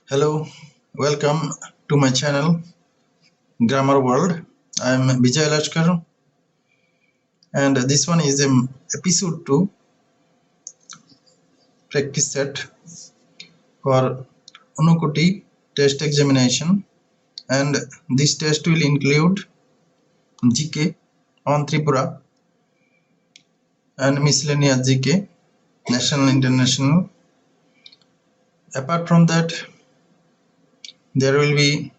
Hello, welcome to my channel Grammar World. I am Vijay Lashkar and this one is episode 2 practice set for Unukoti test examination, and this test will include GK on Tripura and miscellaneous GK, national, international. Apart from that, there will be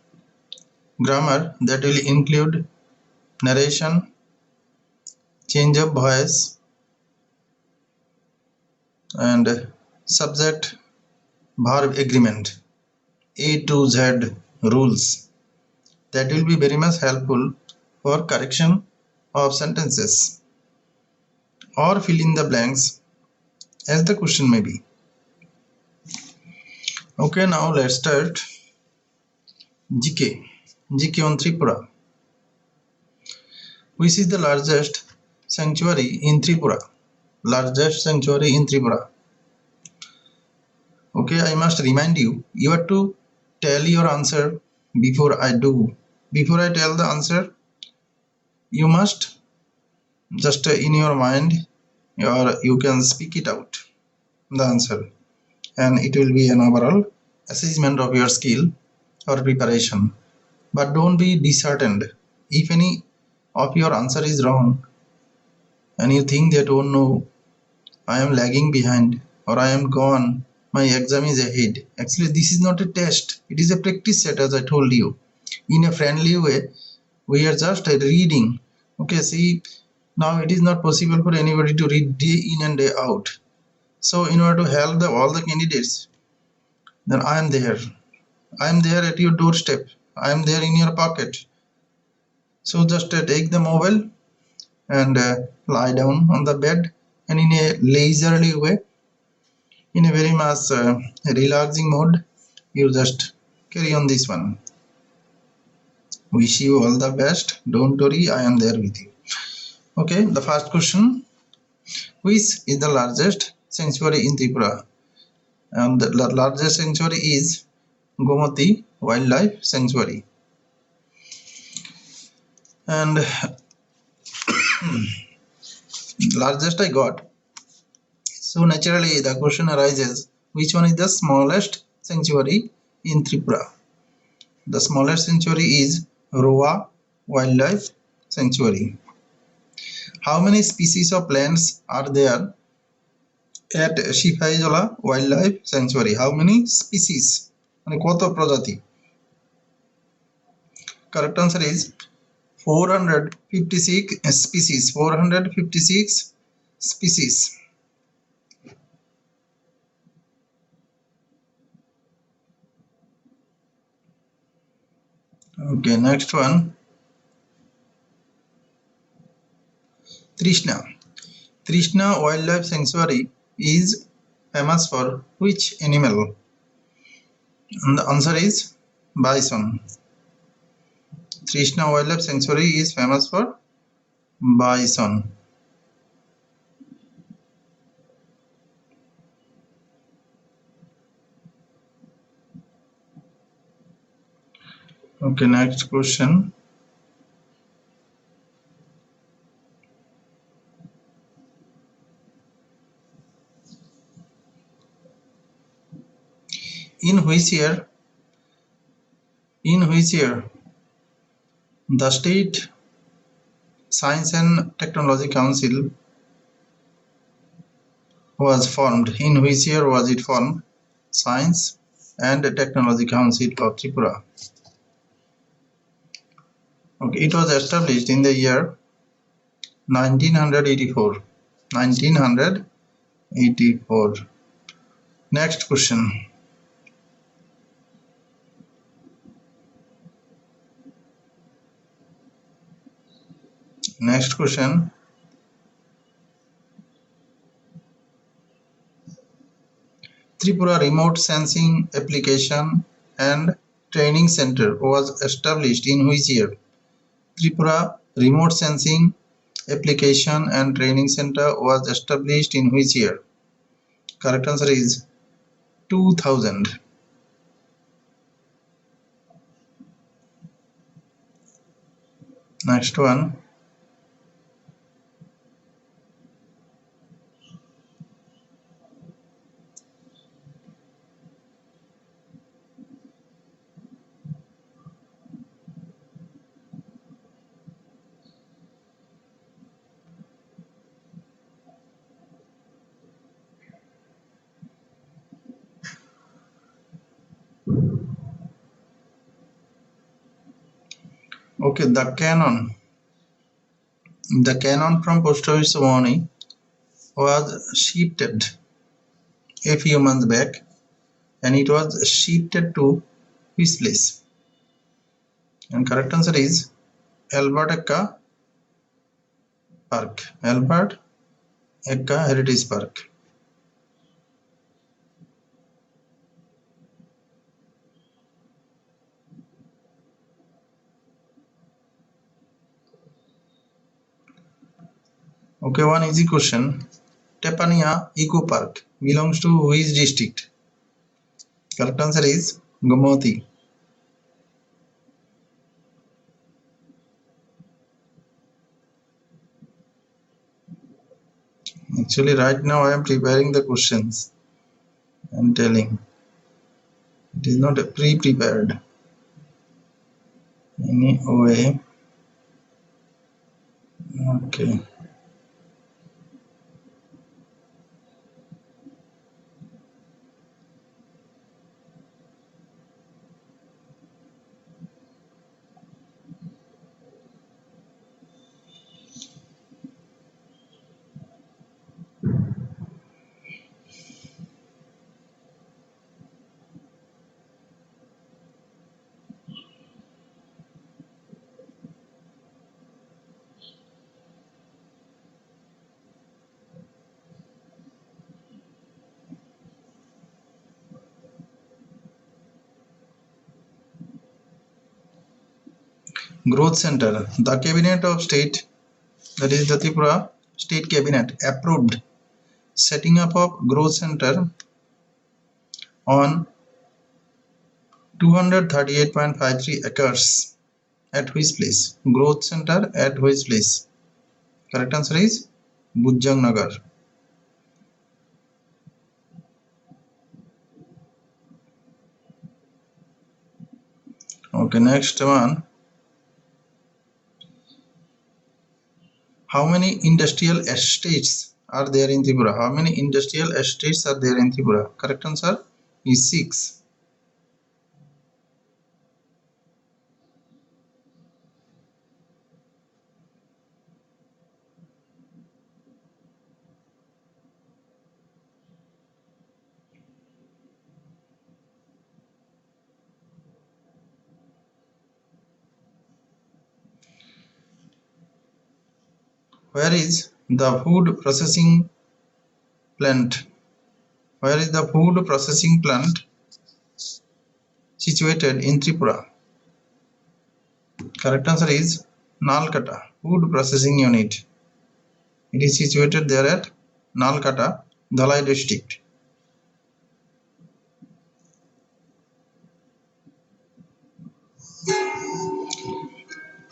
grammar that will include narration, change of voice, and subject verb agreement, A to Z rules that will be very much helpful for correction of sentences or fill in the blanks as the question may be. Okay, now let's start. GK on Tripura. Which is the largest sanctuary in Tripura? Largest sanctuary in Tripura. Okay, I must remind you, you have to tell your answer before I do. Before I tell the answer, you must just in your mind, or you can speak it out, the answer, and it will be an overall assessment of your skill or preparation. But don't be disheartened if any of your answer is wrong and you think that, oh no, I am lagging behind or I am gone, my exam is ahead. Actually, this is not a test, it is a practice set, as I told you. In a friendly way, we are just reading. Okay, see, now it is not possible for anybody to read day in and day out. So in order to help all the candidates, then I am there. I am there at your doorstep. I am there in your pocket. So just take the mobile and lie down on the bed, and in a leisurely way, in a very much relaxing mode, you just carry on this one. Wish you all the best. Don't worry, I am there with you. Okay, the first question. Which is the largest sanctuary in Tripura? And the largest sanctuary is Gomati Wildlife Sanctuary. And largest I got. So naturally the question arises, which one is the smallest sanctuary in Tripura? The smallest sanctuary is Roa Wildlife Sanctuary. How many species of plants are there at Shifaijola Wildlife Sanctuary? How many species? কত প্রজাতি? Correct answer is 456 species. 456 species. Okay, next one. Trishna Wildlife Sanctuary is famous for which animal? And the answer is bison. Trishna Wildlife Sanctuary is famous for bison. Okay, next question. In which year the State Science and Technology Council was formed? In which year was it formed? Science and Technology Council of Tripura. Okay, it was established in the year 1984. 1984. Next question. Next question. Tripura Remote Sensing Application and Training Center was established in which year? Tripura Remote Sensing Application and Training Center was established in which year? Correct answer is 2000. Next one. Okay, the cannon. The cannon from Post Office Savoni was shifted a few months back, and it was shifted to which place? And correct answer is Albert Ecca Park. Albert Ecca Heritage Park. Okay, one easy question. Tepania Eco Park belongs to which district? Correct answer is Gomoti. Actually, right now I am preparing the questions. I am telling. It is not pre-prepared. Anyway. Okay. Growth Center. The Cabinet of State, that is the Tripura State Cabinet, approved setting up of Growth Center on 238.53 acres at which place? Growth Center at which place? Correct answer is Bujjangnagar. Okay, next one. How many industrial estates are there in Tripura? How many industrial estates are there in Tripura? Correct answer is 6. Where is the food processing plant? Where is the food processing plant situated in Tripura? Correct answer is Nalkata Food Processing Unit. It is situated there at Nalkata, Dhalai district.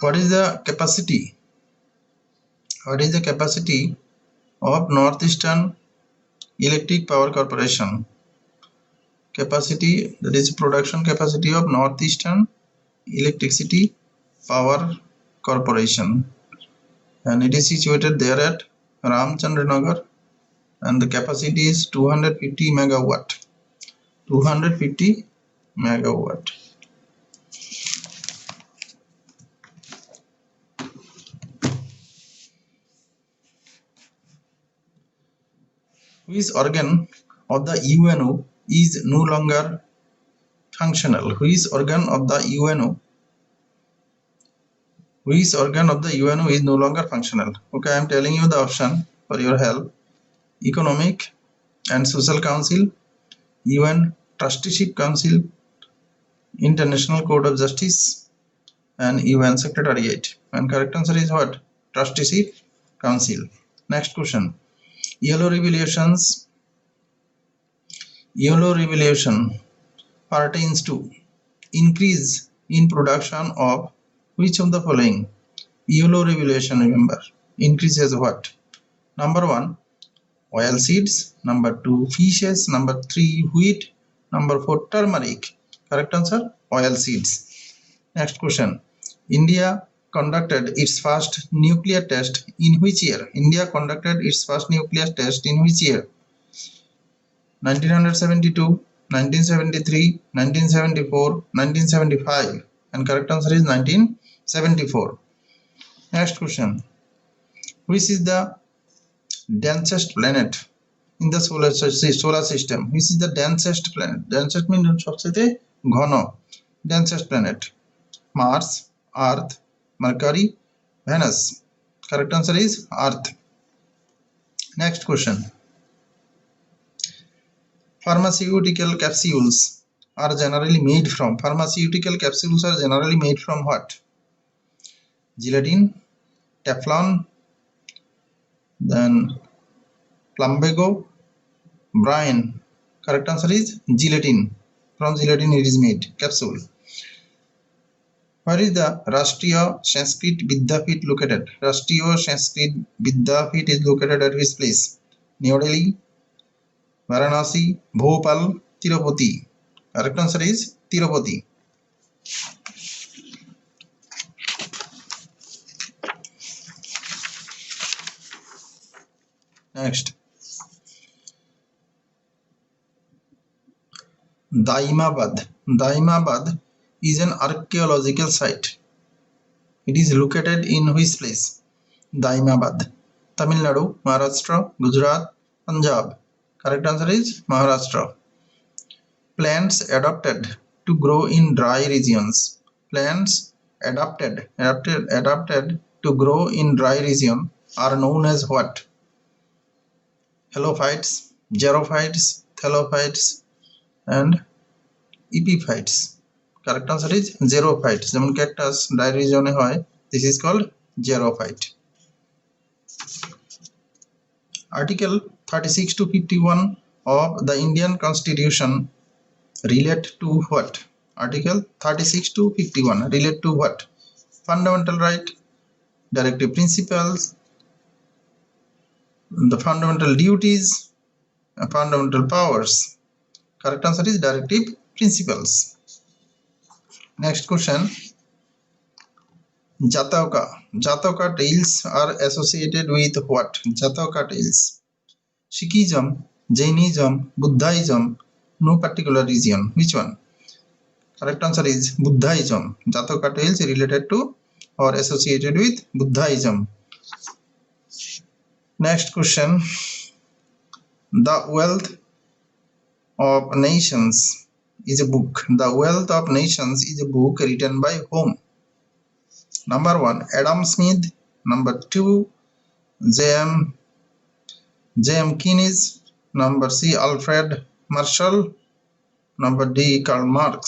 What is the capacity? What is the capacity of Northeastern Electric Power Corporation? Capacity, that is production capacity of Northeastern Electricity Power Corporation, and it is situated there at Ramchandranagar, and the capacity is 250 megawatt. 250 megawatt. Which organ of the UNO is no longer functional? Which organ of the UNO? Which organ of the UNO is no longer functional? Okay, I am telling you the option for your help. Economic and Social Council, UN Trusteeship Council, International Court of Justice, and UN Secretariat. And correct answer is what? Trusteeship Council. Next question. Yellow Revolution pertains to increase in production of which of the following? Yellow revolution, remember, increases what? Number 1, oil seeds. Number 2, fishes. Number 3, wheat. Number 4, turmeric. Correct answer, oil seeds. Next question. India conducted its first nuclear test in which year? India conducted its first nuclear test in which year? 1972, 1973, 1974, 1975. And correct answer is 1974. Next question. Which is the densest planet in the solar system? Which is the densest planet? Densest means सबसे घन. Densest planet. Mars, Earth, Mercury, Venus. Correct answer is Earth. Next question. Pharmaceutical capsules are generally made from. Pharmaceutical capsules are generally made from what? Gelatin, Teflon, then plumbago, brine. Correct answer is gelatin. From gelatin it is made capsule. Where is the Rashtriya Sanskrit Vidyapit located? Rashtriya Sanskrit Vidyapit is located at which place? New Delhi, Varanasi, Bhopal, Tirupati. Correct answer is Tirupati. Next. Daimabad. Daimabad is an archaeological site. It is located in which place? Daimabad. Tamil Nadu, Maharashtra, Gujarat, Punjab. Correct answer is Maharashtra. Plants adapted to grow in dry regions. Plants adapted to grow in dry region are known as what? Halophytes, xerophytes, thalophytes, and epiphytes. Correct answer is xerophytes. যেমন cactus dry region এ হয়, this is called xerophyte. Article 36 to 51 of the Indian Constitution relate to what? Article 36 to 51 relate to what? Fundamental right, directive principles, the fundamental duties, fundamental powers. Correct answer is directive principles. Next question. Jataka. Jataka tales are associated with what? Jataka tales. Sikhism, Jainism, Buddhism, no particular region. Which one? Correct answer is Buddhism. Jataka tales related to or associated with Buddhism. Next question. The Wealth of Nations is a book. The Wealth of Nations is a book written by whom? Number 1, Adam Smith. Number 2, J.M. Keynes. Number C, Alfred Marshall. Number D, Karl Marx.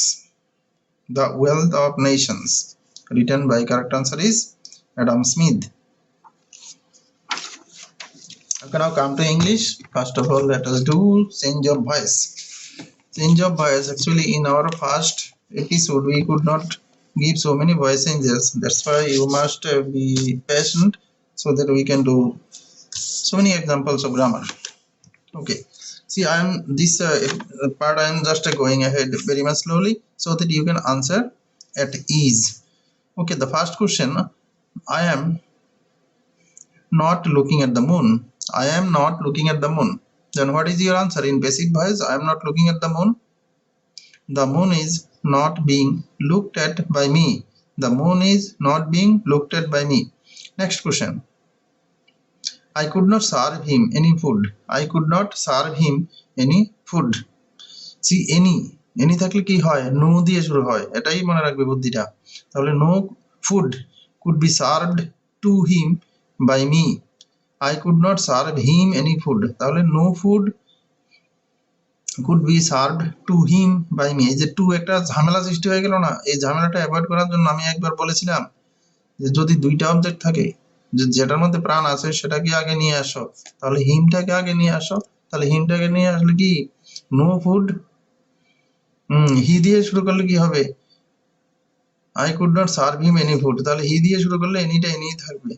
The Wealth of Nations, written by, correct answer is Adam Smith. Okay, now come to English. First of all, let us do change of voice. Change of voice. Actually, in our first episode, we could not give so many voice changes. That's why you must be patient so that we can do so many examples of grammar. Okay. See, I am this part. I am just going ahead very much slowly so that you can answer at ease. Okay. The first question. I am not looking at the moon. I am not looking at the moon. Then what is your answer in basic voice? I am not looking at the moon. The moon is not being looked at by me. The moon is not being looked at by me. Next question. I could not serve him any food. I could not serve him any food. See, any থাকলে কি হয়? No দিয়ে শুরু হয়। এটাই মনে রাখবে বুদ্ধিটা। তাহলে no food could be served to him by me. I could not serve him any food. তাহলে no food could be served to him by me. এই যে টু একটা ঝামেলা সৃষ্টি হয়ে গেল না, এই ঝামেলাটা অ্যাভয়েড করার জন্য আমি একবার বলেছিলাম যে যদি দুইটা অবজেক্ট থাকে যেটার মধ্যে প্রাণ আছে সেটাকে আগে নিয়ে আসো, তাহলে হিমটাকে আগে নিয়ে আসো। তাহলে হিমটাকে নিয়ে আসলে কি নো ফুড, হি দিয়ে শুরু করলে কি হবে? I could not serve him any food, তাহলে হি দিয়ে শুরু করলে এনিটা এনি থাকবে,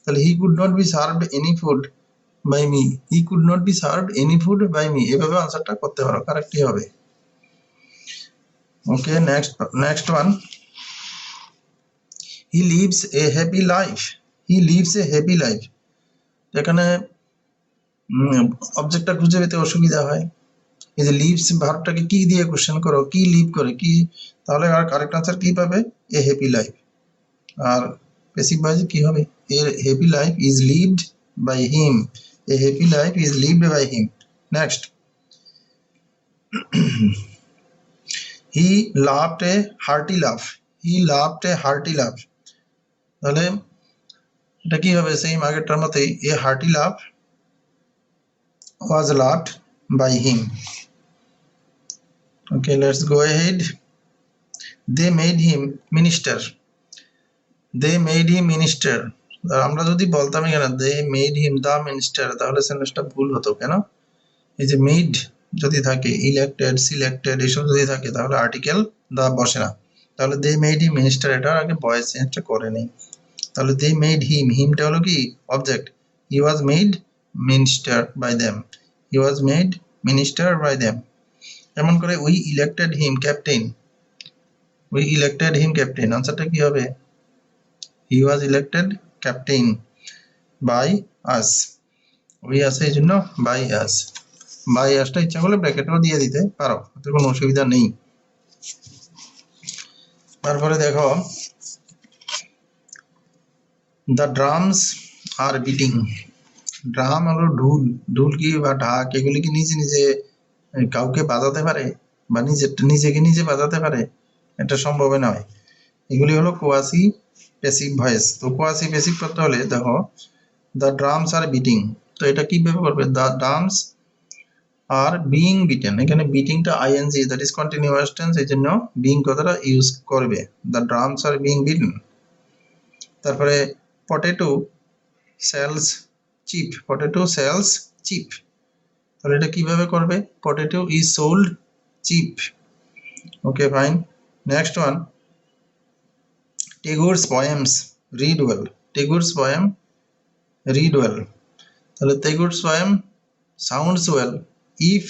তাহলে he could not be served any food by me, he could not be served any food by me, এভাবে আনসারটা করতে পারো, কারেক্টই হবে। Okay, next one, he lives a happy life, he lives a happy life, এখানে অবজেক্টটা খুঁজে পেতে অসুবিধা হয়। এই যে লিভস ভার্বটাকে কি দিয়ে কোশ্চেন করো, কি লিভ করে কি, তাহলে আর কারেক্ট আনসার কি পাবে, এ হ্যাপি লাইফ। আর প্যাসিভ ভয়েসে কি হবে, a happy life is lived by him, a happy life is lived by him. Next, he loved a hearty love, he loved a hearty love, তাহলে এটা কি হবে, সেম আগেরটার মতোই, a hearty love was loved by him. Okay, let's go ahead. They made him minister, they made him minister, আমরা যদি বলতাম এখানে they made him the minister, তাহলে সেন্টেন্সটা ভুল হতো। কেন, এই যে মেড যদি থাকে, ইলেক্টেড সিলেক্টেড এসব যদি থাকে, তাহলে আর্টিকেল দা বসে না, তাহলে they made him minister এটার আগে ভয়েস চেঞ্জটা করে নেই, তাহলে they made him, হিমটা হলো কি object, he was made minister by them, he was made minister by them। এমন করে we elected him captain, we elected him captain, আনসারটা কি হবে, he was elected captain by us, we আছে এই জন্য by us, by usটা ইচ্ছা করলে ব্র্যাকেটও দিয়ে দিতে পারো, এতে কোনো অসুবিধা নেই। তারপরে দেখো, the drums are beating, drum হলো ঢুল, ঢুলকি বা ঢাক এগুলি কি নিজে নিজে কাউকে বাজাতে পারে বা নিজেকে নিজে বাজাতে পারে, এটা সম্ভব নয়, এগুলি হলো কোয়াসি প্যাসিভ ভয়েস। তো কোয়াসি প্যাসিভ করতে হলে দেখো, দ্য ড্রামস আর বিটিং, তো এটা কিভাবে করবে, the drums are being beaten, এখানে বিটিংটা ING, that is continuous tense, এই জন্য বিং কথাটা ইউজ করবে, the drums are being beaten. তারপরে potato sells cheap, potato sells cheap, তাহলে এটা কিভাবে করবে, potato is sold cheap. Okay fine, next one, Tagore's poems read well, Tagore's poem read well, তাহলে Tagore's poem sounds well if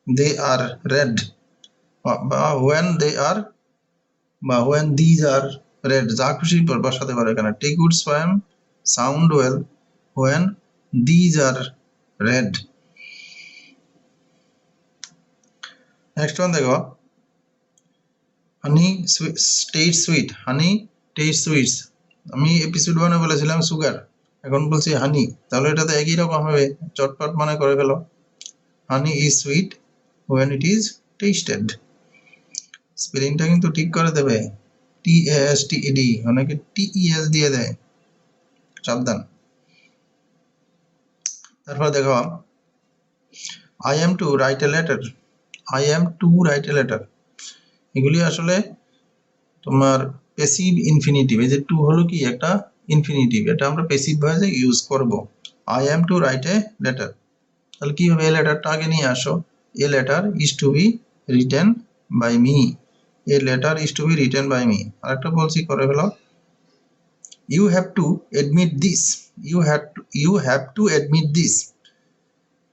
they are read, বা when they are, বা when these are red, যা খুশি বসাতে পারো এখানে, Tagore's poem sound well when these are red। next one দেখো, honey taste sweet, honey taste sweets, আমি এপিসোড 1 এ বলেছিলাম সুগার, এখন বলছি হানি, তাহলে এটা তো একই রকম হবে, চটপট মনে করে ফেলো, honey is sweet when it is tasted, স্পেলিংটা কিন্তু ঠিক করে দেবে, TASTED, অনেকে TES দিয়ে দেয়, সাবধান। তারপর দেখো, I am to write a letter, I am to write a letter, এগুলি আসলে তোমার প্যাসিভ ইনফিনিটিভ, এই যে টু হলো কি একটা ইনফিনিটিভ, এটা আমরা প্যাসিভ ভয়েসে ইউজ করব, I am to write a letter, তাহলে কি হবে, এই লেটারটা আগে নিয়ে আসো, a letter is to be written by me, a letter is to be written by me। আরেকটা বলছি করে ফেলো, you have to admit this, you have to admit this,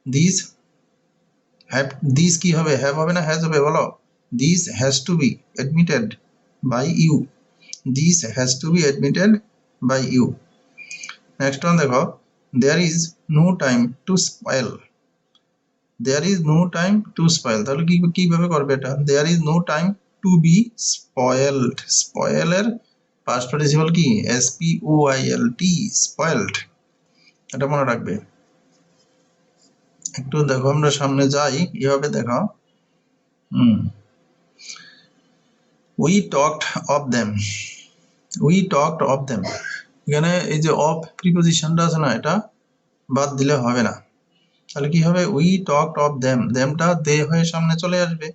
this have, this কি হবে, have হবে না হ্যাজ হবে, বলো, this has to be admitted by you, this has to be admitted by you। next one দেখো, there is no time to spoil, there is no time to spoil, তাহলে কিভাবে করবে এটা, there is no time to be spoiled, spoil এর past participle কি, SPOILT, spoiled, এটা মনে রাখবে। একটু দেখো আমরা সামনে যাই, এভাবে দেখো, we talked of them, we talked of them, এখানে এই যে অফ প্রিপোজিশনটা আছে না, এটা বাদ দিলে হবে না, তাহলে কি হবে, we talked of them, themটা they হয়ে সামনে চলে আসবে,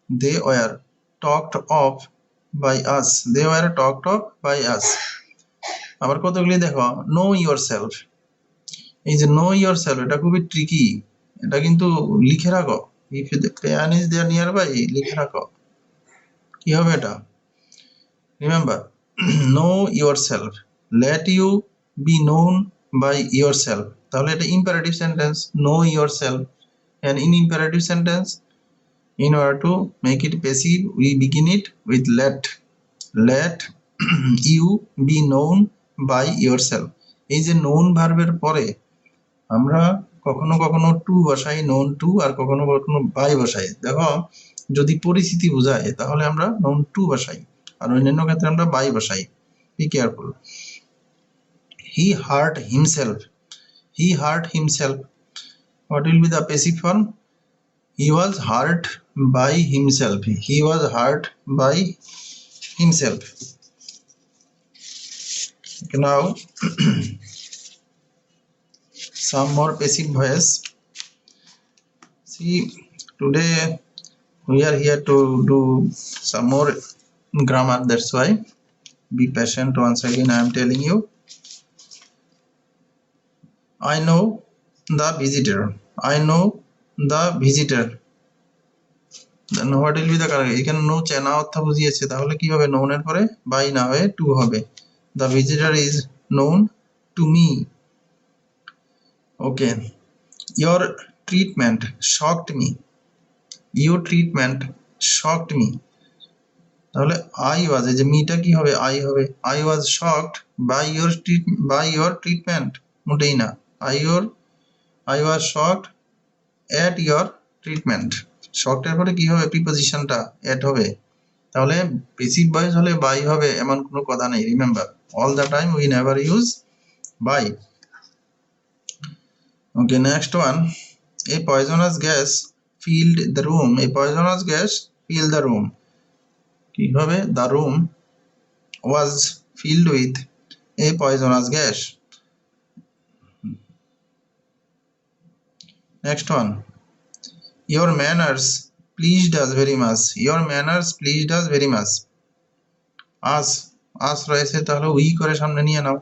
they were talked of by us, they were talked of by us। আবার কতগুলি দেখো, know yourself, এই যে know yourself, এটা খুবই ট্রিকি, এটা কিন্তু লিখে রাখো, if the pen is there nearby, লিখে রাখো, কি হবে এটা, remember know yourself, let you be known by yourself, তাহলে এটা imperative sentence, know yourself, and in imperative sentence in order to make it passive we begin it with let you be known by yourself. এই যে known ভার্বের পরে আমরা কখনো কখনো two বসাই, known to, আর কখনো কখনো by বসাই। দেখো যদি পরিচিতি বোঝায় তাহলে আমরা known to বসাই, আর অন্যান্য ক্ষেত্রে আমরা by বসাই। Be careful. he hurt himself, he hurt himself, what will be the passive form? He was hurt by himself, he was hurt by himself. Okay, now some more passive voice. See, today we are here to do some more grammar, that's why be patient. Once again I am telling you, I know the visitor, I know the visitor, then what will be the correct? এখানে no চেনা অর্থ বুঝিয়েছে, তাহলে কি হবে? known এর পরে by না হয়ে to হবে। the visitor is known to me. okay, your treatment shocked me, your treatment shocked me, তাহলে I was, এই যে মিটা কি হবে? I হবে। I was shocked by your treatment, মোটেই না। I was shocked at your treatment, shocked এর পরে কি হবে? প্রিপজিশনটা at হবে, তাহলে প্যাসিভ ভয়েস হলে by হবে এমন কোনো কথা নেই। Remember, all the time we never use by. okay, next one, a poisonous gas filled the room, a poisonous gas filled the room, কি হবে? the room was filled with a poisonous gas. next one, your manners pleased us very much, your manners pleased us very much, us রয়েছে তাহলে we করে সামনে নিয়ে নাও।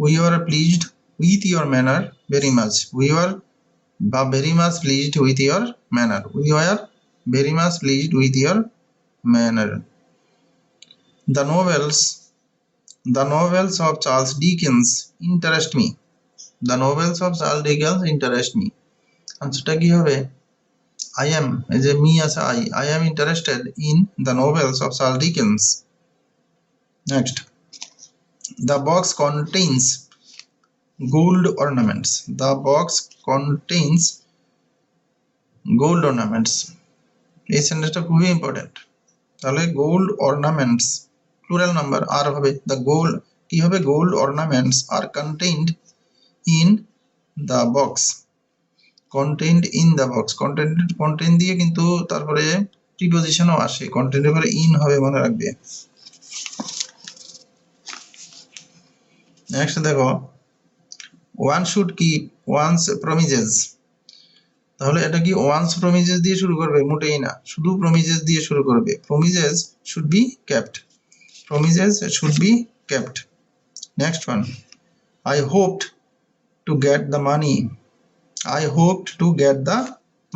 we were pleased with your manner very much, we were very much pleased with your manner, we were very much pleased with your manner. the novels of Charles Dickens interest me, the novels of Charles Dickens interest me, আনসারটা কি হবে? I am, এই যে me আছে I am interested in the novels of Charles Dickens. next, the box contains gold ornaments, the box contains gold ornaments, এই সেন্টেন্সটা খুবই important. তাহলে গোল্ড অর্নামেন্টস প্লুরাল নাম্বার আর হবে। the gold কি হবে? gold ornaments are contained in the box, contained in the box, contain দিয়ে কিন্তু তারপরে প্রিপজিশনও আসে, contained এর পরে in হবে, মনে রাখবে। নেক্সট দেখো, one should keep one's promises, তাহলে এটা কি one's promises দিয়ে শুরু করবে? মোটেই না, শুধু promises দিয়ে শুরু করবে। promises should be kept, promises should be kept. next one, I hoped to get the money, I hoped to get the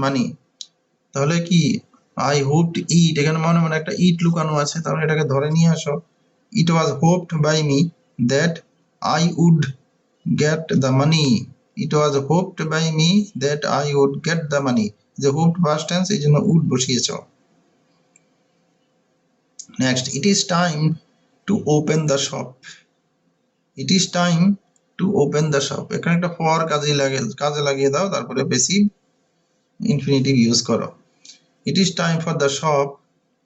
money, তাহলে কি I hoped eat, এখানে মনে মনে একটা ইট লুকানো আছে, তাহলে এটাকে ধরে নিয়ে আসো। it was hoped by me that I would get the money, it was hoped by me that I would get the money, যে hoped past tense এই জন্য would বসিয়েছ। next, it is time to open the shop, it is time to open the shop, এখানে একটা for কাজে লাগিয়ে দাও, তারপরে passive infinitive use করো। it is time for the shop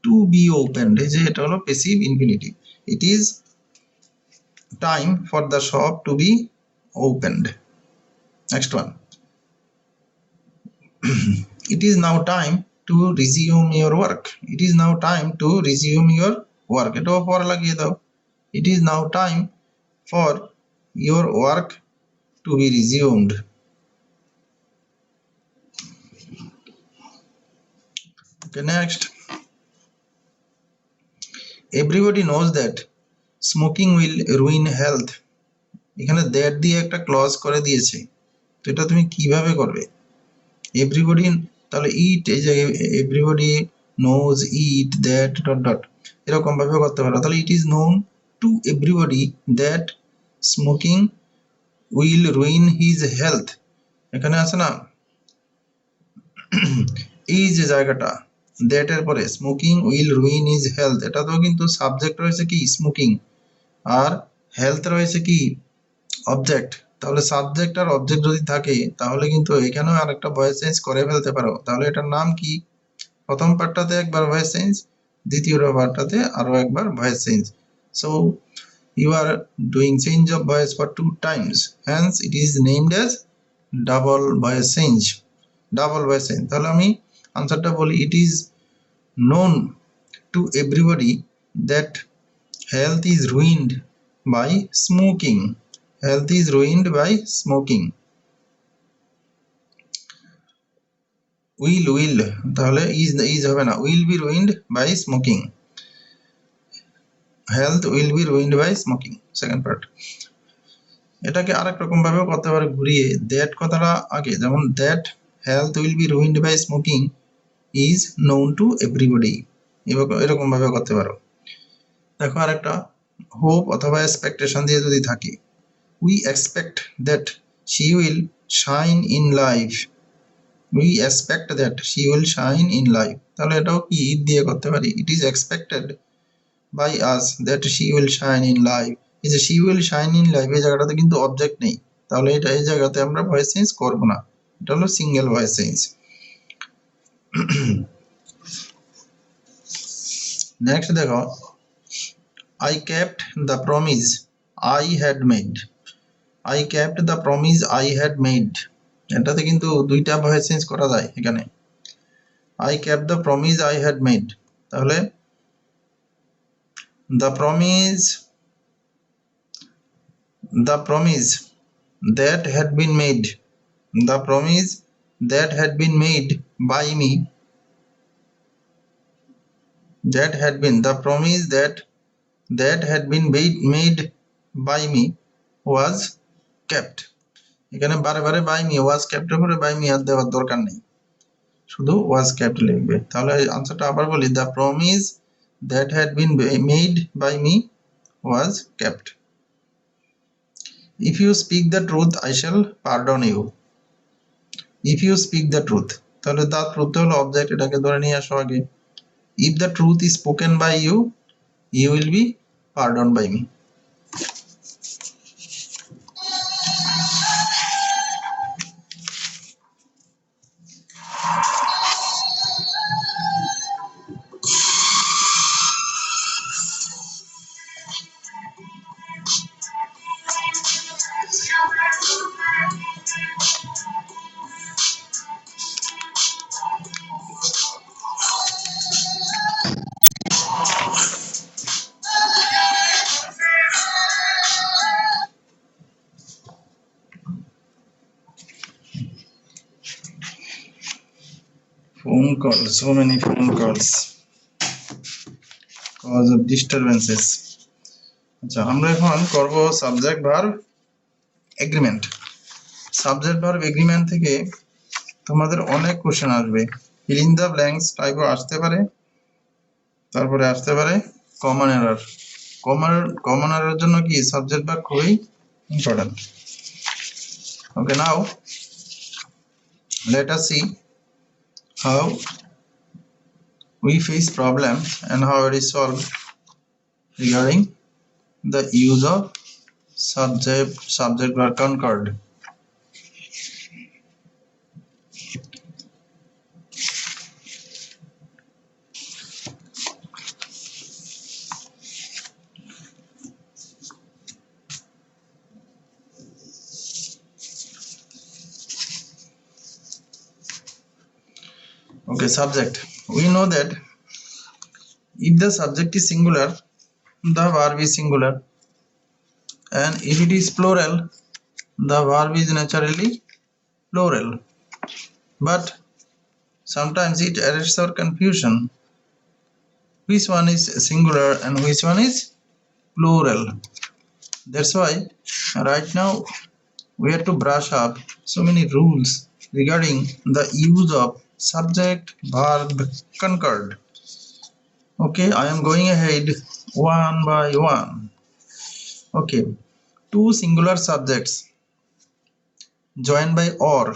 to be opened, এই যে এটা হলো passive infinitive, it is time for the shop to be opened. next one, it is now time to resume your work, it is now time to resume your work, এটাও for লাগিয়ে দাও, it is now time for your work to be resumed. okay, next, everybody knows that smoking will ruin health, এখানে that দিয়ে একটা clause করে দিয়েছে, তো এটা তুমি কিভাবে করবে? everybody, তাহলে eat, এই যে everybody knows eat that ... এরকম ভাবে করতে পারো। তাহলে it is known to everybody that smoking will ruin his health. এখানে আছে না এই যে জায়গাটা দ্যাট এর পরে smoking will ruin his health, এটা তো কিন্তু সাবজেক্ট রয়েছে কি স্মোকিং, আর হেলথ রয়েছে কি অবজেক্ট। তাহলে সাবজেক্ট আর অবজেক্ট যদি থাকে তাহলে কিন্তু এখানেও আরেকটা ভয়েস চেঞ্জ করে ফেলতে পারো। তাহলে এটার নাম কি? প্রথম পার্টটাতে একবার ভয়েস চেঞ্জ, দ্বিতীয় পার্টটাতে আরো একবার voice change. So you are doing change of voice for 2 times, hence it is named as double voice change, double voice change। তাহলে আমি আনসারটা বলি, it is known to everybody that health is ruined by smoking, health is ruined by smoking। will তাহলে is হবে না, will be ruined by smoking, health will be ruined by smoking, second part। এটাকে আরেক রকম ভাবেও করতে পারে ঘুরিয়ে, দ্যাট কথাটা আগে, যেমন that health will be ruined by smoking is known to everybody, এরকম ভাবে করতে পারো। দেখো আরেকটা, হোপ অথবা এক্সপেকটেশন দিয়ে যদি থাকে, we expect that she will shine in life, we expect that she will shine in life, তাহলে এটাও কি ইট দিয়ে করতে পারি, it is expected by us that she will shine in life. এই যে she will shine in life এই জায়গাটাতে কিন্তু অবজেক্ট নেই, তাহলে এটা এই জায়গাতে আমরা ভয়েস চেঞ্জ করব না, এটা হলো সিঙ্গেল ভয়েস চেঞ্জ। নেক্সট দেখো, I kept the promise I had made, I kept the promise I had made, এটাতে কিন্তু দুইটা ভয়েস চেঞ্জ করা যায় এখানে, I kept the promise I had made, তাহলে the promise that had been made, the promise that had been made by me, that had been, the promise that had been made by me was kept। এখানে বারে বারে by me, ওয়াজ কেপ্টের পরে by me আর দেওয়ার দরকার নেই, শুধু ওয়াজ kept লিখবে। তাহলে আনসারটা আবার বলি, the promise that had been made by me was kept. If you speak the truth I shall pardon you, if you speak the truth, তাহলে দ্য ট্রুথ হলো অবজেক্ট, এটাকে ধরে নিয়ে আসো আগে। If the truth is spoken by you, you will be pardon by me. Phone calls, so many phone calls cause of disturbances। আচ্ছা আমরা এখন করব subject verb agreement. Subject verb agreement থেকে তোমাদের অনেক কোশ্চেন আসবে, ফিল ইন দ্য ব্ল্যাঙ্কস টাইপও আসতে পারে, তারপরে আসতে পারে কমন এরর। কমন এরর জন্য কি সাবজেক্ট ভার্ব খুবই important. Okay, now let us see how we face problems and how it is solved regarding the use of subject verb concord। Okay, subject, we know that if the subject is singular the verb is singular, and if it is plural the verb is naturally plural, but sometimes it adds our confusion, which one is singular and which one is plural. That's why right now we have to brush up so many rules regarding the use of subject verb concord। Okay, I am going ahead one by one. Okay, two singular subjects joined by or.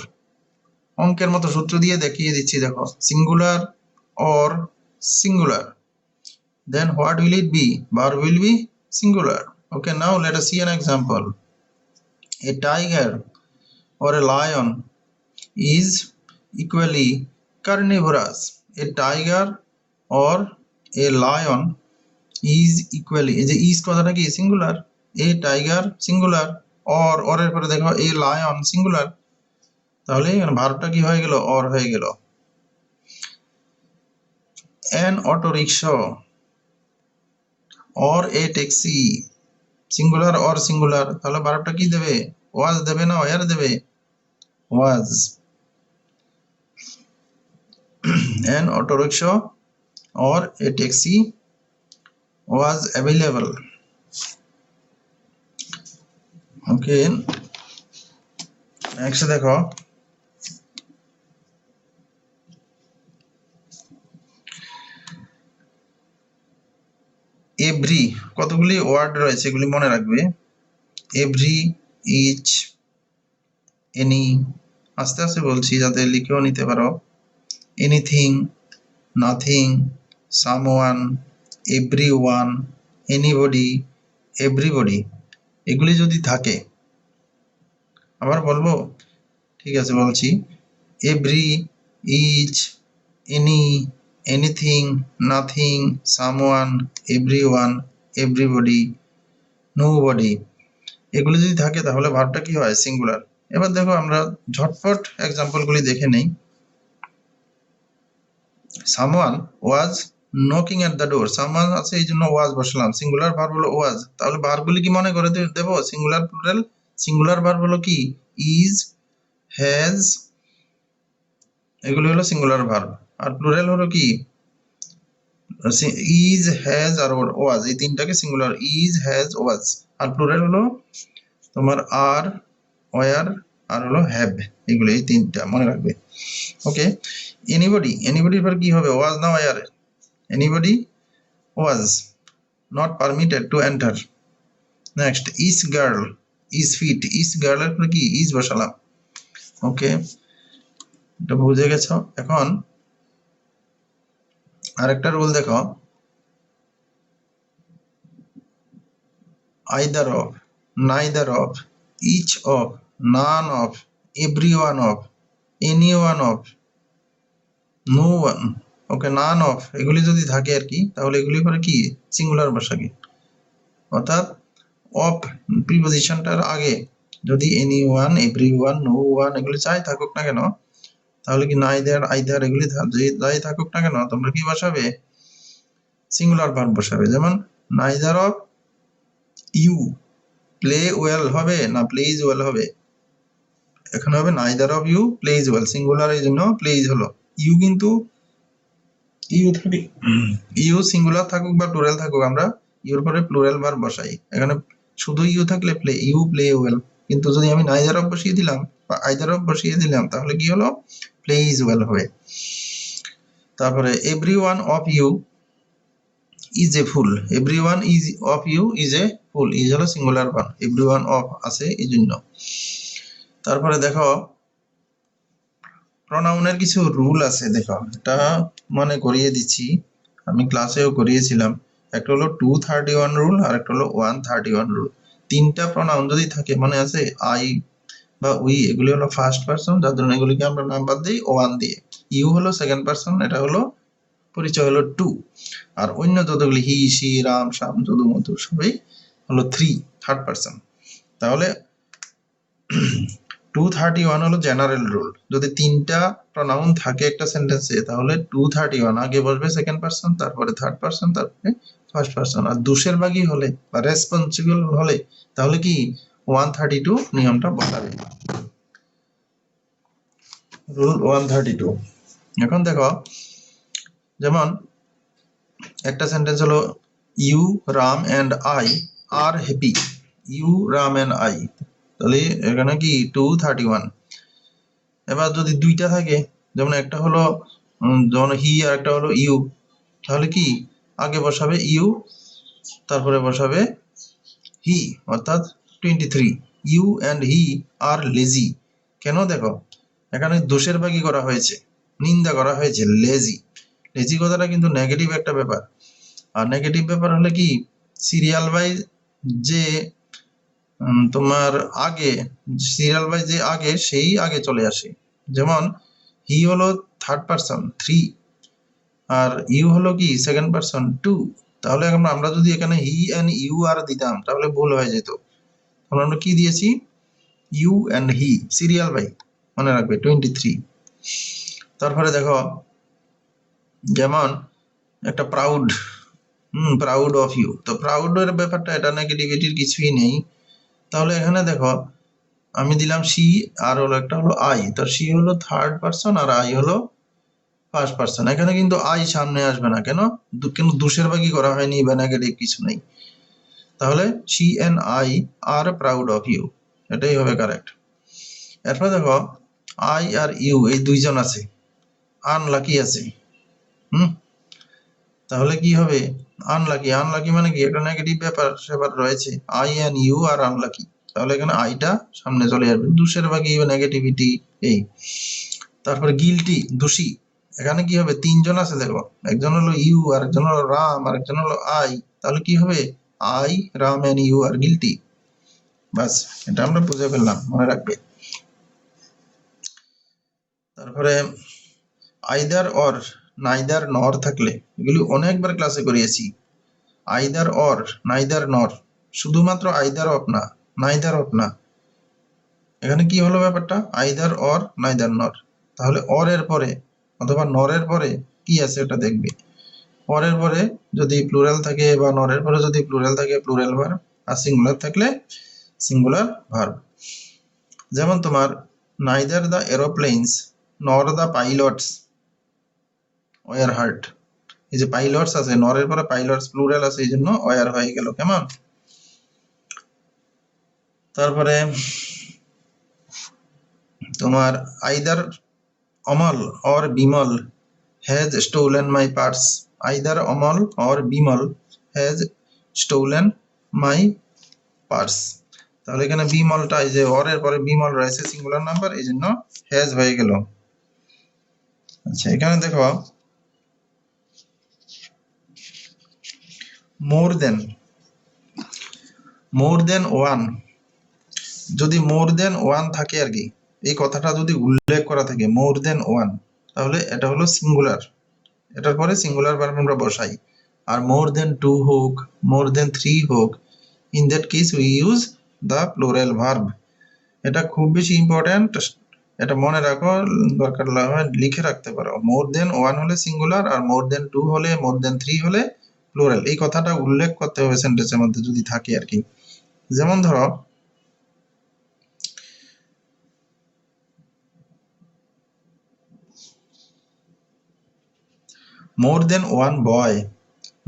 অঙ্কের মতো সূত্র দিয়ে দেখিয়ে দিচ্ছি, দেখো singular or singular, then what will it be? Verb will be singular. Okay, now let us see an example. A tiger or a lion is equally carnivorous. A tiger or a lion is equally, এই যে is কথাটা কি singular, a tiger singular, or এর পরে দেখো a lion singular, তাহলে ভার্বটা কি হয়ে গেল, or হয়ে গেল। an auto rickshaw or a taxi singular or singular, তাহলে ভার্বটা কি দেবে, was দেবে না where দেবে, was। an auto rickshaw or a taxi was available. Okay, next দেখো এভরি, কতগুলি ওয়ার্ড রয়েছে এগুলি মনে রাখবে। এভরি, ইচ, এনি, আস্তে আস্তে বলছি যাতে লিখেও নিতে পারো। Anything, nothing, someone, everyone, anybody, everybody, এগুলি যদি থাকে, আবার বলবো, ঠিক আছে বলছি, every, each, any, anything, nothing, someone, everyone, everybody, nobody, এগুলো যদি থাকে তাহলে ভার্বটা কি হয়, সিঙ্গুলার। এবার দেখো আমরা ঝটপট এক্সাম্পলগুলি দেখে নেই। Someone was knocking at the door, someone আছে এই জন্য ওয়াজ বসালাম, সিঙ্গুলার ভার্ব হলো ওয়াজ, তাহলে ভার্বগুলি কি মনে করে দেব, সিঙ্গুলার প্লুরাল। সিঙ্গুলার ভার্ব হলো কি, ইজ, হ্যাজ, এগুলি হলো সিঙ্গুলার ভার্ব। আর প্লুরাল হলো কি, ইজ, হ্যাজ আর ওয়াজ, এই তিনটাকে সিঙ্গুলার, ইজ, হ্যাজ, ওয়াজ। আর প্লুরাল হলো তোমার আর, ওয়ার আর হলো হ্যাভ, এগুলো এই তিনটা মনে রাখবে। ওকে, এনিবডি, এনিবডির পর কি হবে, ওয়াজ না were, anybody was not permitted to enter. Next each girl, is fit, each গার্লের পর কি ইজ বসালাম। ওকে, এটা বুঝে গেছো। এখন আরেকটা রুল দেখো, either of, neither of, each of, none of, every one of, any one of, no one, okay, none of, এগুলি যদি থাকে আর কি, তাহলে এগুলি করে কি সিঙ্গুলার বসাবে। অর্থাৎ অফ প্রিপজিশনটার আগে যদি any one, every one, no one এগুলি চাই থাকুক না কেন, তাহলে কি নাইদার, আইদার এগুলি যাই থাকুক না কেন, তোমরা কি বসাবে, সিঙ্গুলার ভার্ব বসাবে। যেমন neither of you play well হবে না প্লেইজ ওয়েল হবে, এখানে হবে neither of you plays well, singular এই জন্য প্লেইজ হলো। ইউ কিন্তু ইউ থাকে, ইউ সিঙ্গুলার থাকুক বা প্লুরাল থাকুক, আমরা ইউর পরে প্লুরাল ভার্ব বসাই। এখানে শুধু ইউ থাকলে প্লে, ইউ প্লে ওয়েল, কিন্তু যদি আমি নাইদার অফ বসিয়ে দিলাম বা আইদার অফ বসিয়ে দিলাম তাহলে কি হলো, প্লেইজ ওয়েল হবে। তারপরে every one of you is a fool, every one is of you is a fool, is হলো singular verb, every one of আছে এই জন্য। তারপরে দেখো প্রোনাউনের কিছু রুল আছে, দেখো এটা মনে করিয়ে দিচ্ছি, আমি ক্লাসেও করিয়েছিলাম। একটা হলো 231 রুল আর একটা হলো 131 রুল। তিনটা প্রোনাউন যদি থাকে, মনে আছে আই বা উই, এগুলি হলো ফার্স্ট পারসন, যার জন্য এগুলিকে আমরা নাম্বার দিই ওয়ান দিয়ে। ইউ হলো সেকেন্ড পারসন, এটা হলো পরিচয় হলো 2, আর অন্য যতগুলি হি, সি, রাম, শাম, যদু, মধু সবই হলো 3, থার্ড পারসন। তাহলে 231 হলো জেনারেল রুল, যদি তিনটা প্রোনাউন থাকে একটা সেন্টেন্সে তাহলে 231 আগে বসবে সেকেন্ড পারসন, তারপরে থার্ড পারসন, তারপরে ফার্স্ট পারসন। আর দোষের ভাগী হলে বা রেসপন্সিবল হলে তাহলে কি 132 নিয়মটা বসাবে, রুল 132। এখন দেখো যেমন একটা সেন্টেন্স হলো you, Ram and I are happy, you, Ram and I, তাহলে এখানে কি 231। এবার যদি দুইটা থাকে, যেমন একটা হলো যেমন হি আর একটা হলো ইউ, তাহলে কি আগে বসাবে ইউ, তারপরে বসাবে হি, অর্থাৎ 23। You and he are lazy. কেন দেখো এখানে দোষের ভাগী করা হয়েছে, নিন্দা করা হয়েছে, লেজি। লেজি কথাটা কিন্তু নেগেটিভ একটা ব্যাপার। আর নেগেটিভ ব্যাপার হলে কি সিরিয়াল ওয়াইজ যে তোমার আগে সিরিয়াল ওয়াইজ যে আগে সেই আগে চলে আসে। যেমন হি হলো থার্ড পারসন 3 আর ইউ হলো কি সেকেন্ড পারসন 2। তাহলে এখন আমরা যদি এখানে হি এন্ড ইউ আর দিতাম তাহলে ভুল হয়ে যেত। আমরা কি দিয়েছি you and he serial by, মনে রাখবে 23। তারপরে দেখো যেমন একটা প্রাউড, প্রাউড অফ ইউ। তো প্রাউডের ব্যাপারটা এটা নেগেটিভিটির কিছুই নেই। তাহলে এখানে দেখো আমি দিলাম সি আর হলো একটা হলো আই। তো সি হলো থার্ড পারসন আর আই হলো ফার্স্ট পারসন। এখানে কিন্তু আই সামনে আসবে না, কেন? কিন্তু দোষের ভাগী করা হয়নি বা নেগেটিভ কিছু নেই। তাহলে she and I are proud of you, এটাই হবে কারেক্ট। এরপর দেখো আই আর ইউ এই দুইজন আছে, আনলাকি আছে। তাহলে কি হবে আনলাকি। আনলাকি মানে কি একটা নেগেটিভ ব্যাপার সেবার রয়েছে, I and you are unlucky. তাহলে এখানে আইটা সামনে চলে আসবে, দোষের ভাগী বা নেগেটিভিটি এই। তারপরে গিলটি, দোষী। এখানে কি হবে তিনজন আছে দেখো, একজন হলো ইউ, আর একজন হলো রাম, আর একজন হলো আই। তাহলে কি হবে I, Ram and you are guilty. বাস, এটা আমরা বুঝে ফেললাম, মনে রাখবে। তারপরে আইদার অর, নাইদার নর থাকলে, এগুলি অনেকবার ক্লাসে করিয়েছি। আইদার অর, নাইদার নর, শুধুমাত্র আইদার অফ না, নাইদার অফ না। এখানে কি হলো ব্যাপারটা আইদার অর নাইদার নর। তাহলে অর এর পরে অথবা নরের পরে কি আছে এটা দেখবে। অরের পরে যদি প্লুরাল থাকে বা নরের পরে যদি প্লুরাল থাকে প্লুরাল ভার্ব, আর সিঙ্গুলার থাকলে সিঙ্গুলার ভার্ব। যেমন তোমার নাইদার দ্য এরোপ্লেনস নর দ্য পাইলটস ওয়ার হার্ট। এই যে পাইলটস আছে, নরের পরে পাইলটস প্লুরাল আছে, এই জন্য ওয়ার হয়ে গেল। কেমন? তারপরে তোমার either Amal or Bimal has stolen my purse. Either Amal or Bimal has stolen my purse. তাহলে এখানে বিমলটা এই যে অর এর পরে বিমল রয়েছে সিঙ্গুলার নাম্বার, এই জন্য হ্যাজ হয়ে গেল। আচ্ছা এখানে দেখো মোর দেন ওয়ান, যদি মোর দেন ওয়ান থাকে আর কি, এই কথাটা যদি উল্লেখ করা থাকে মোর দেন ওয়ান, তাহলে এটা হলো সিঙ্গুলার, এটার পরে সিঙ্গুলার ভার্ব আমরা বসাই। আর মোর দেন টু হোক, মোর দেন থ্রি হোক, in that case we use the plural verb. এটা খুব বেশি ইম্পর্টেন্ট, এটা মনে রাখো, দরকার লিখে রাখতে পারো। মোর দেন ওয়ান হলে সিঙ্গুলার, আর মোর দেন টু হলে, মোর দেন থ্রি হলে প্লুরাল। এই কথাটা উল্লেখ করতে হবে সেন্টেন্সের মধ্যে যদি থাকে আর কি। যেমন ধরো more than one boy,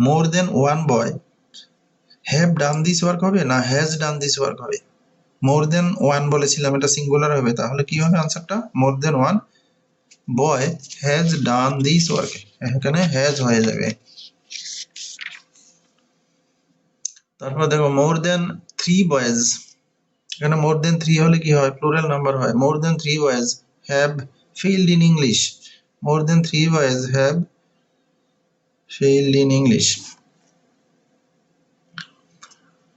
more than one boy have done this work হবে না হ্যাজ ডান দিস ওয়ার্ক হবে? মোর দেন ওয়ান বলেছিলাম, এটা সিঙ্গুলার হবে, তাহলে কি হবে আনসারটা more than one boy has done this work, এখানে হ্যাজ হয়ে যাবে। তারপর দেখো মোর দেন থ্রি বয়েজ, এখানে মোর দেন থ্রি হলে কি হয় প্লুরাল নাম্বার হয়। More than three boys have failed in English, more than three boys have failed in English.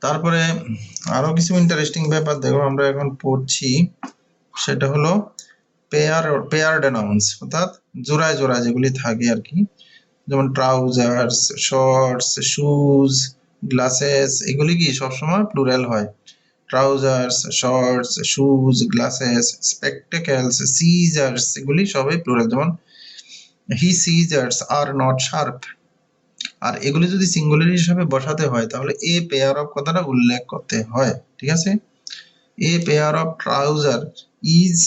তারপরে আরো কিছু ইন্টারেস্টিং ব্যাপার দেখো আমরা এখন পড়ছি, সেটা হলো পেয়ার্ড নাউন্স, অর্থাৎ জোড়ায় জোড়ায় যেগুলি থাকে আর কি। যেমন ট্রাউজার্স, শর্টস, শুজ, গ্লাসেস, এগুলি কি সবসময় প্লুরাল হয়। Trousers, shorts, shoes, glasses, spectacles, scissors, এগুলি সবই প্লুরাল। যেমন the scissors are not sharp. আর এগুলি যদি সিঙ্গুলার হিসাবে বসাতে হয় তাহলে এ পেয়ার অফ কথাটা উল্লেখ করতে হয়, ঠিক আছে। A pair of trouser is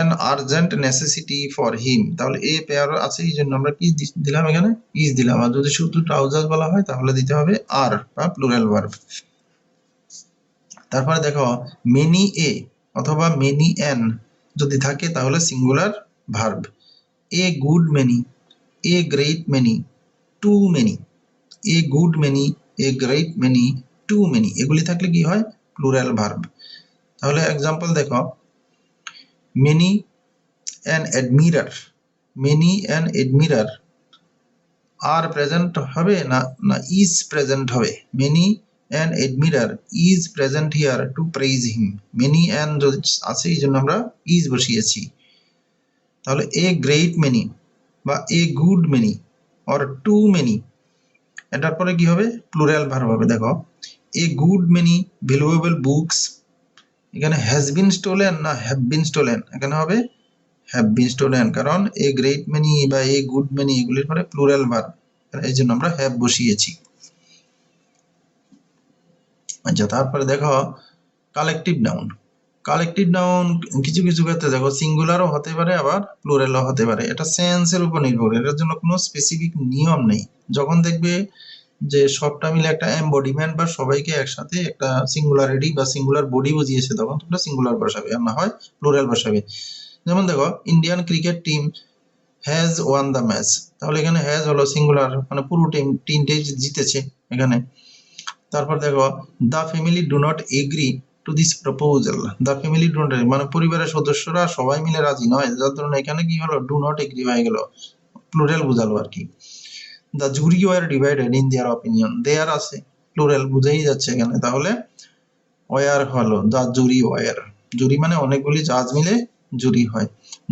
an urgent necessity for him, তাহলে এ পেয়ার আছে এই জন্য আমরা কি দিলাম এখানে ইজ দিলাম। আর যদি শুধু ট্রাউজার বলা হয় তাহলে দিতে হবে আর বা প্লুরাল ভার্ব। তারপরে দেখো মেনি এ অথবা মেনি এন যদি থাকে তাহলে singular verb. A good many, a great many, too many, a good many, a great many, too many, এগুলি থাকলে কি হয়? Plural verb. তাহলে এক্সাম্পল দেখো, many an admirer, many an admirer are present হবে না না ইজ প্রেজেন্ট হবে? Many an admirer is present here to praise him, many an আছে এই জন্য আমরা ইজ বসিয়েছি। তাহলে এ গ্রেট মেনি বা a good many or too many, এটার পরে কি হবে? প্লুরাল ভার্ব হবে। দেখো, a good many valuable books, এখানে হ্যাজ বিন স্টোলেন না হ্যাভ বিন স্টোলেন? এখানে হবে হ্যাভ বিন স্টোলেন, কারণ এ গ্রেট মেনি বা এ গুড মেনি এগুলির পরে প্লুরাল ভার্ব, এই জন্য আমরা হ্যাভ বসিয়েছি। আচ্ছা, তারপরে দেখো কালেকটিভ নাউন। কালেকটিভ নাউন কিছু কিছু ক্ষেত্রে দেখো সিঙ্গুলারও হতে পারে আবার প্লুরালও হতে পারে, এটা সেন্সের উপর নির্ভর করে, এটার জন্য কোনো স্পেসিফিক নিয়ম নেই। যখন দেখবে যে সবটা মিলে একটা এমবডিমেন্ট বা সবাইকে একসাথে একটা সিঙ্গুলারিটি বা সিঙ্গুলার বডি বুঝিয়েছে, তখন তোমরা সিঙ্গুলার বসাবে, আর না হয় প্লুরাল বসাবে। যেমন দেখো, Indian cricket team has one the match, তাহলে এখানে হ্যাজ হলো সিঙ্গুলার, মানে পুরো টিমটাই জিতেছে এখানে। তারপর দেখো, the family do not agree to this proposal, the family do not, মানে পরিবারের সদস্যরা সবাই মিলে রাজি নয়, যার জন্য এখানে কি হলো? ডু নট এগ্রি হয়ে গেল, প্লুরাল বোঝালো আর কি। The jury were divided in their opinion, their আছে প্লুরাল বুঝেই যাচ্ছে এখানে, তাহলে ওয়ার হলো দ্য জুরি ওয়ার, জুরি মানে অনেকগুলি জাজ মিলে জুরি হয়।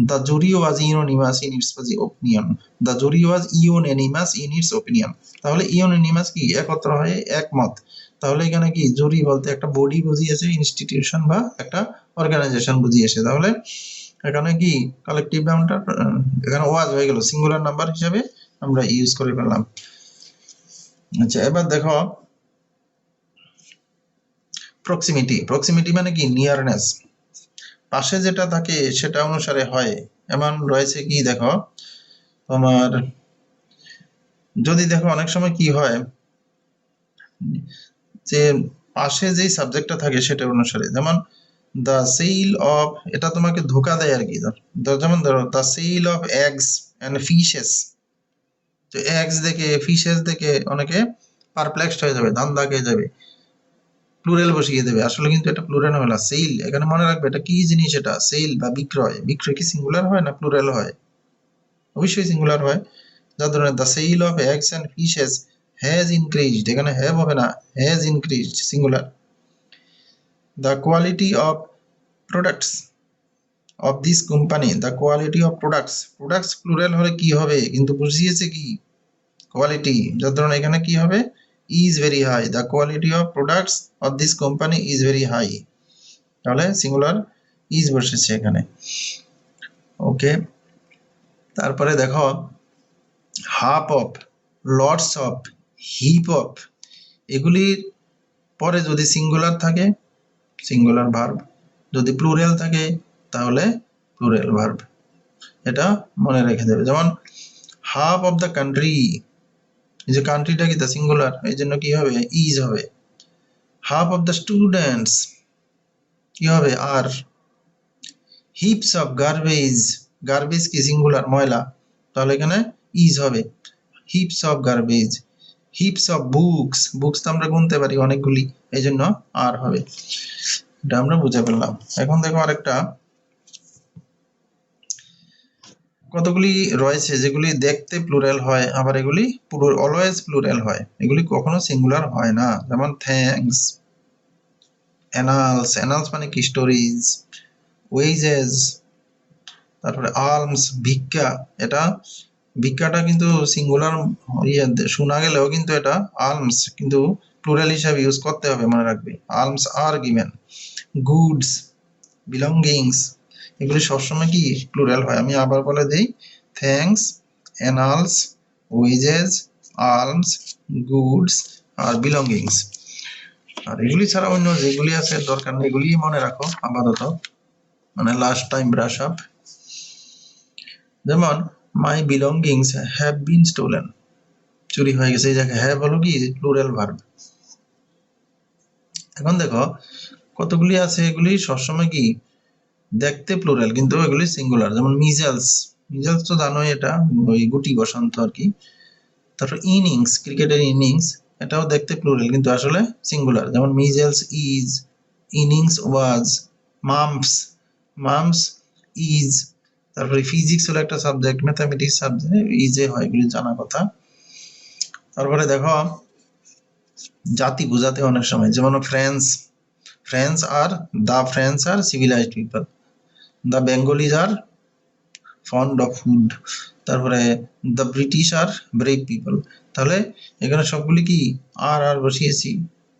The jury was unanimous in it's opinion, the jury was unanimous in it's opinion, তাহলে ইউনানিমাস কি? একত্র হয়ে একমত, তাহলে এখানে কি জুরি বলতে একটা বডি বুঝিয়েছে, ইনস্টিটিউশন বা একটা অর্গানাইজেশন বুঝিয়েছে, তাহলে এখানে কি কালেকটিভ নাউনটা এখানে ওয়াজ হয়ে গেল, সিঙ্গুলার নাম্বার হিসেবে আমরা ইউজ করে ফেললাম। আচ্ছা, এবার দেখো প্রক্সিমিটি। প্রক্সিমিটি মানে কি? নিয়ারনেস, পাশে যেটা থাকে সেটা অনুসারে হয়। এমন রয়েছে কি, দেখো তোমার যদি দেখো অনেক সময় কি হয় যে পাশে যেই সাবজেক্টটা থাকে সেটা অনুসারে, যেমন দ্য সেল অফ, এটা তোমাকে ধোকা দেয় আর কি। যেমন ধরো the sale of eggs and fishes, তো এগস দেখে ফিশেস দেখে অনেকে পারপ্লেক্সড হয়ে যাবে, ধান্দা খেয়ে যাবে, প্লুরাল বসিয়ে দেবে, আসলে কিন্তু এটা প্লুরাল হবে না, সেল। এখানে মনে রাখবে এটা কি জিনিস, এটা সেল বা বিক্রয়, বিক্রয় কি সিঙ্গুলার হয় না প্লুরাল হয়? অবশ্যই সিঙ্গুলার হয়। যার ধরনের the sale of eggs and fishes has increased, এখানে হ্যাভ হবে না, has increased singular. The quality of products of this company, the quality of products, products plural হলে কি হবে? কিন্তু বুঝিয়েছে কি? কোয়ালিটি, যার ধরুন এখানে কি হবে? Is very high, the quality of products of this company is very high, তাহলে সিঙ্গুলার ইজ বসেছে এখানে। ওকে, তারপরে দেখো half of, lots of, heap of, এগুলির পরে যদি সিঙ্গুলার থাকে সিঙ্গুলার ভার্ব, যদি প্লুরাল থাকে তাহলে প্লুরাল ভার্ব, এটা মনে রেখে দেবে। যেমন হাফ অফ দ্য কান্ট্রি, এই যে কান্ট্রিটা কি তা সিঙ্গুলার, এই জন্য কি হবে? ইজ হবে। হাফ অফ দ্য স্টুডেন্টস কি হবে? Are. Heaps of garbage, garbage কি সিঙ্গুলার, ময়লা, তাহলে এখানে ইজ হবে, heaps of garbage. Heaps of books, books তো আমরা গুনতে পারি অনেকগুলি, এই জন্য আর হবে, এটা আমরা বুঝে ফেললাম। এখন দেখো আরেকটা, কতগুলি রয়েছে যেগুলি দেখতে প্লুরাল হয়, আবার এগুলি অলওয়েজ প্লুরাল হয়, এগুলি কখনো সিঙ্গুলার হয় না। যেমন থ্যাঙ্কস, অ্যানালস, অ্যানালস মানে কি? স্টোরিজ। ওয়েজেস, তারপরে আর্মস, ভিক্ষা, এটা ভিক্ষাটা কিন্তু সিঙ্গুলার শোনা গেলেও কিন্তু এটা আর্মস, কিন্তু প্লুরাল হিসাবে ইউজ করতে হবে, মনে রাখবে। Arms are given. Goods, belongings, এগুলি সবসময় কি প্লুরাল হয়। আমি আবার বলে দিই, thanks, annals, wages, arms, goods আর বিলঙ্গিংস। আর এগুলি ছাড়া অন্য যেগুলি আছে দরকার নেই, এগুলি মনে রাখো আপাতত, মানে লাস্ট টাইম ব্রাশ আপ। যেমন মাই বিলঙ্গিংস হ্যাভ বিন স্টোলেন, চুরি হয়ে গেছে, এই জায়গায় হ্যাভ হলো কি? Plural verb. এখন দেখো কতগুলি আছে, এগুলি সবসময় কি দেখতে প্লুরাল, কিন্তু এগুলি সিঙ্গুলার। যেমন মিজেলস, মিজেলস তো জানোই, এটা ওই গুটি বসন্ত আর কি। তারপর ইনিংস, ক্রিকেটের ইনিংস, এটাও দেখতে প্লুরাল কিন্তু আসলে সিঙ্গুলার। যেমন measles is, innings was, mumps, mumps is. তারপরে ফিজিক্স হলো একটা সাবজেক্ট, ম্যাথামেটিক্স সাবজেক্ট, ইজে হয়, এগুলি জানা কথা। তারপরে দেখো জাতি বোঝাতে অনেক সময়, যেমন ফ্রেঞ্চ, ফ্রেঞ্চ আর the French are civilised people, the Bengalis are fond of food, তারপরে the British are brave people. তাহলে এখানে সবগুলি কি আর আর বসিয়েছি,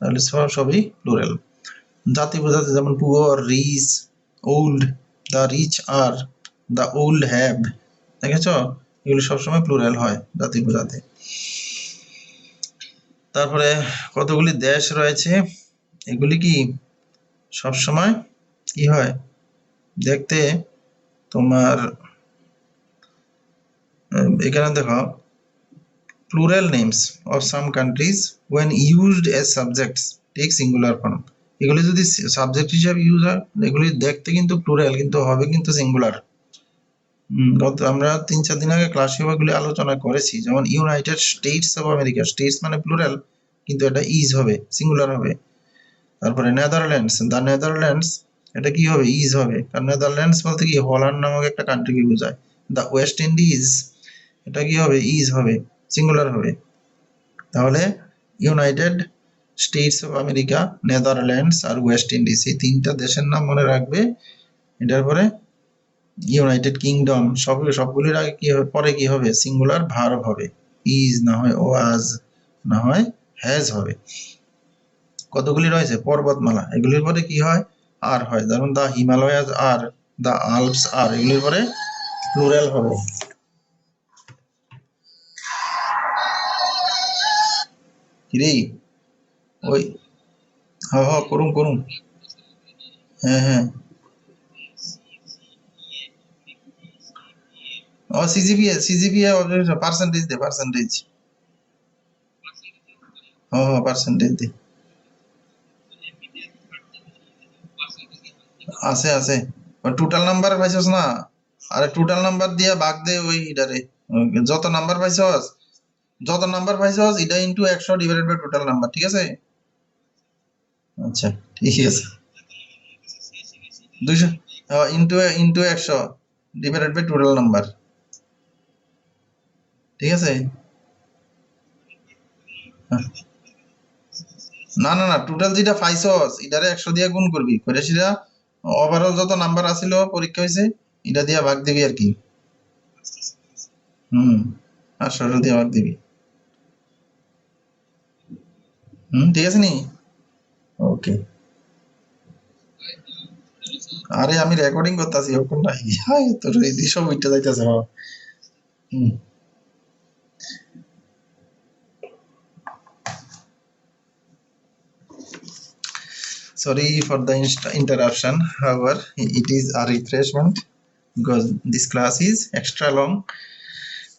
তাহলে সবই প্লুরাল। জাতি বোঝাতে যেমন poor, rich, old, the rich are, the old have, দেখেছ এগুলি সবসময় প্লুরাল হয় জাতি বোঝাতে। তারপরে কতগুলি দেশ রয়েছে, এগুলি কি সবসময় কি হয় দেখতে তোমার, এখানে দেখো plural names of some countries when used as subjects take singular form। এগুলি যদি সাবজেক্ট হিসাবে ইউজ হয়, এগুলি দেখতে কিন্তু প্লুরাল কিন্তু হবে কিন্তু সিঙ্গুলার। আমরা 3-4 দিন আগে ক্লাসে এগুলি আলোচনা করেছি, যেমন United States of America, states মানে প্লুরাল কিন্তু এটা ইজ হবে, সিঙ্গুলার হবে। তারপরে নেদারল্যান্ডস, দ্য নেদারল্যান্ডস, এটা কি হবে, ইজ হবে, কারণ নেদারল্যান্ডস বলতে কি হল্যান্ড নামক একটা কান্ট্রিকে বোঝায়। দ্য ওয়েস্ট ইন্ডিজ, এটা কি হবে, ইজ হবে, সিঙ্গুলার হবে। তাহলে United States of America, Netherlands আর ওয়েস্ট ইন্ডিজ, এই তিনটা দেশের নাম মনে রাখবে। এটার পরে ইউনাইটেড কিংডম, সবগুলির আগে কি হবে, পরে কি হবে, সিঙ্গুলার ভার্ব হবে, ইজ না হয় ওয়াজ না হয় হ্যাজ হবে। কতগুলি রয়েছে পর্বতমালা, এগুলির পরে কি হয়, আর হয়, যেমন দা হিমালয়াস আর, দা আলপস আর, এগুলির পরে প্লুরাল হবে। কিরে ওই, করুন করুন, হ্যাঁ হ্যাঁ, ও সিজিপিএ, সিজিপিএ পার্সেন্টেজ দে, পার্সেন্টেজ, পার্সেন্টেজ দে, আছে আছে, টোটাল নাম্বার পাইছস না, আরে টোটাল নাম্বার দিয়া ভাগ দে ওই এটারে, যত নাম্বার পাইছস, যত নাম্বার পাইছস এটা into 100 divided by total number, ঠিক আছে? আচ্ছা ঠিক আছে, 200 into into 100 divided by total number, ঠিক আছে? হ্যাঁ। না না না, টোটাল যেটা পাইছস এটারে 100 দিয়ে গুণ করবি, করে সেটা ওভারঅল যত নাম্বার আছিল পরীক্ষা হয়েছে এটা দিয়ে ভাগ দিবি আর কি। হুম, 800 দিয়ে ভাগ দিবি। ঠিক আছে নি, ওকে। আরে আমি রেকর্ডিং করতেছি ওরকম নাই, হাই তোর এই সব উইটা যাইতেছে। হুম, sorry for the interruption, however it is a refreshment because this class is extra long.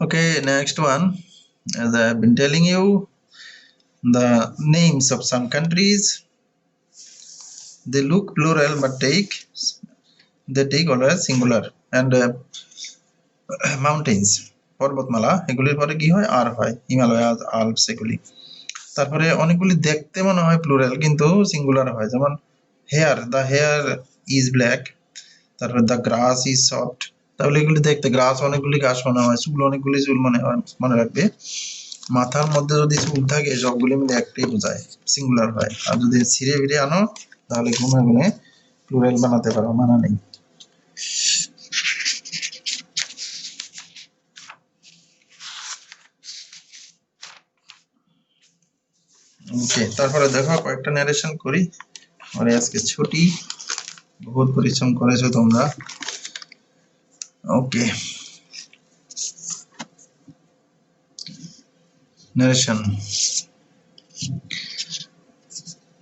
Okay, next one, as I have been telling you, the names of some countries, they look plural but they take always singular, and mountains, পর্বতমালা, এগুলির পরে কি হয়, আর হয়, Himalayas, Alps, এগুলি। তারপরে অনেকগুলি দেখতে মনে হয় প্লুরাল কিন্তু সিঙ্গুলার হয়, যেমন hair, the hair is black, তারপরে দ্য গ্রাস ইজ সফট। তাহলে এগুলি দেখতে, গ্রাস অনেকগুলি ঘাস মনে হয়, চুল অনেকগুলি চুল মনে হয়, মনে রাখবে। মাথার মধ্যে যদি চুল থাকে সবগুলি মিলে একটাই বোঝায়, সিঙ্গুলার হয়। আর যদি ছিঁড়ে ফিরে আনো তাহলে গুনে গুনে প্লুরাল বানাতে পারো, মানা নেই। ওকে, তারপরে দেখো কয়েকটা ন্যারেশন করি, মানে আজকে ছুটি, বহুত পরিশ্রম করেছো তোমরা। ওকে, ন্যারেশন,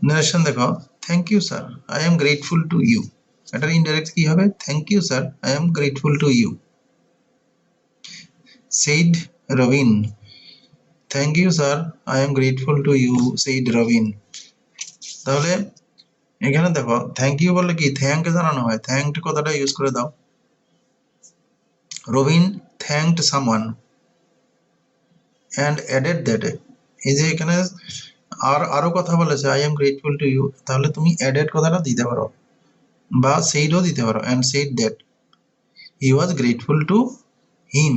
ন্যারেশন দেখো, thank you sir, I am grateful to you, এটার ইনডাইরেক্ট কি হবে, thank you sir, I am grateful to you. Said Robin, thank you sir, I am grateful to you, said Robin. তাহলে এখানে দেখো thank you বললে কি thank জানানো হয়, থ্যাংক কথাটা ইউজ করে দাও। Robin thanked someone and added that, এই যে এখানে আরো কথা বলেছে, I am grateful to you, তাহলে তুমি added কথাটা দিতে পারো বা saidও দিতে পারো, and said that he was grateful to him,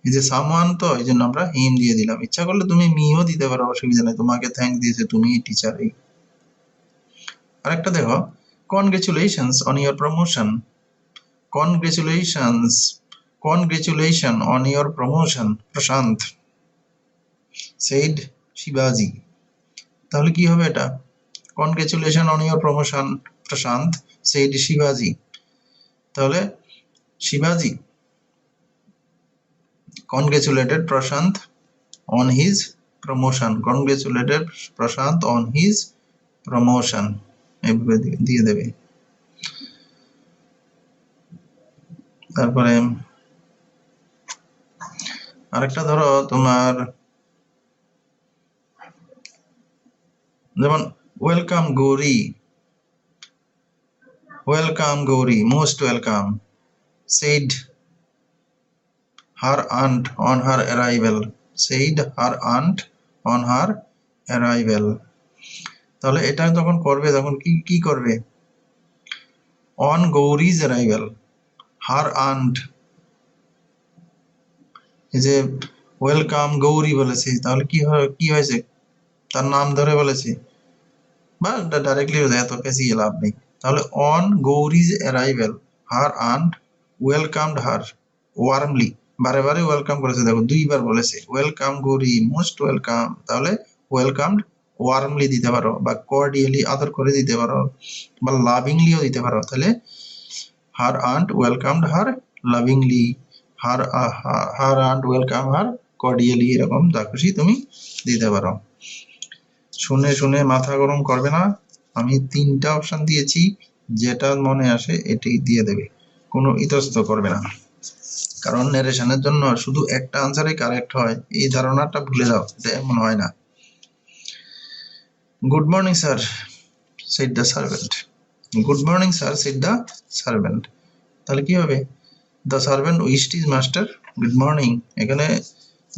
এই যে সামওয়ান তো এই জন্য আমরা হিম দিয়ে দিলাম। ইচ্ছা করলে তুমি মিও দিতে পারো, অসুবিধা নেই, তোমাকে থ্যাঙ্ক দিয়েছে তুমি টিচার। আরেকটা দেখো, congratulations on your promotion, congratulation on your promotion Prashant said শিবাজি, তাহলে কি হবে এটা? Congratulation on your promotion Prashant said শিবাজি, তাহলে শিবাজি congratulated Prashant on his promotion, congratulated Prashant on his promotion, এভাবে দিয়ে দেবে। তারপরে আরেকটা ধরো তোমার যেমন welcome Gauri, welcome Gauri, most welcome, said her aunt on her arrival, said her aunt on her arrival, তাহলে এটা যখন করবে তখন কি করবে? on Gauri's arrival, her aunt, এই যে ওয়েলকাম গৌরী বলেছে, তাহলে কি হয়েছে? তার নাম ধরে বলেছে বা ডাইরেক্টলি এত পেঁচিয়ে লাভ নেই। তাহলে on Gauri's arrival, her aunt welcomed her warmly, বারে বারে ওয়েলকাম করেছে, দেখো দুইবার বলেছে, ওয়েলকাম গৌরী, মোস্ট ওয়েলকাম, তাহলে ওয়েলকামড ওয়ার্মলি দিতে পারো বা কর্ডিয়ালি আদর করে দিতে পারো বা লাভিংলিও দিতে পারো, তাহলে her aunt welcomed her lovingly, her aunt welcome her cordially, এরকম যা খুশি তুমি দিতে পারো। শুনে শুনে মাথা গরম করবে না, আমি 3টা অপশন দিয়েছি, যেটা মনে আসে এটাই দিয়ে দেবে, কোনো ইতস্ত করবে না, কারণ নারেশনের জন্য শুধু একটা আনসারই কারেক্ট হয় এই ধারণাটা ভুলে যাও, এটা এমন হয় না। Good morning sir said the servant, good morning sir said the servant, তাহলে কি হবে? The servant wished his master good morning, এখানে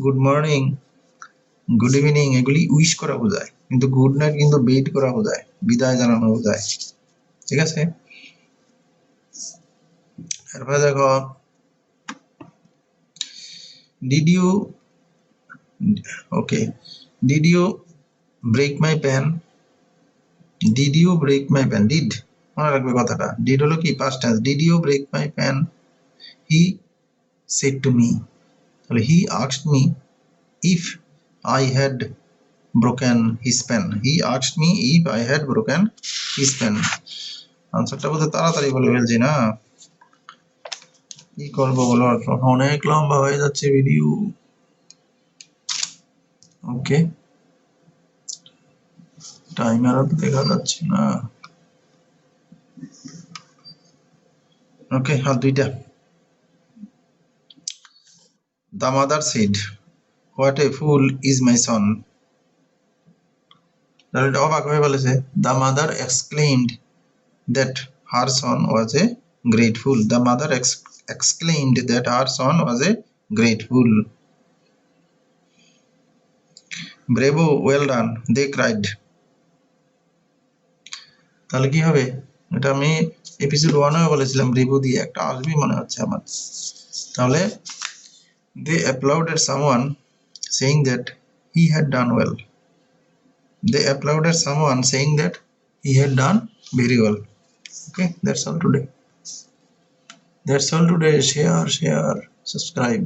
গুড মর্নিং, গুড ইভিনিং এগুলি উইশ করা বোঝায়, কিন্তু গুড নাইট কিন্তু বেড করা বোঝায়, বিদায় জানানো বোঝায়, ঠিক আছে? এরপরে দেখো, did you break my pen, did you break my pen, did মনে রাখবে কথাটা, ডিড হলো কি past tense, did you break my pen, he said to me, তাহলে হি asked me if I had broken his pen, he asked me if I had broken his pen, আনসারটা বলতে তাড়াতাড়ি বলে ফেলছি না, কি করবো বলো, অনেক লম্বা হয়ে যাচ্ছে ভিডিও। ওকে, টাইমার তো দেখা যাচ্ছে না, ওকে হাত দুইটা। The mother said, what a fool is my son, তাহলে অবাক হয়ে বলেছে, the mother exclaimed that her son was a great fool, the mother exclaimed that her son was a great fool. Bravo, well done, they cried, তাহলে কি হবে? এটা আমি episode 1-এও বলেছিলাম, ব্রেভো দিয়ে একটা আসবে মনে হচ্ছে আমার, তাহলে they applauded someone saying that he had done well, they applauded someone saying that he had done very well. Okay, that's all today, share, subscribe.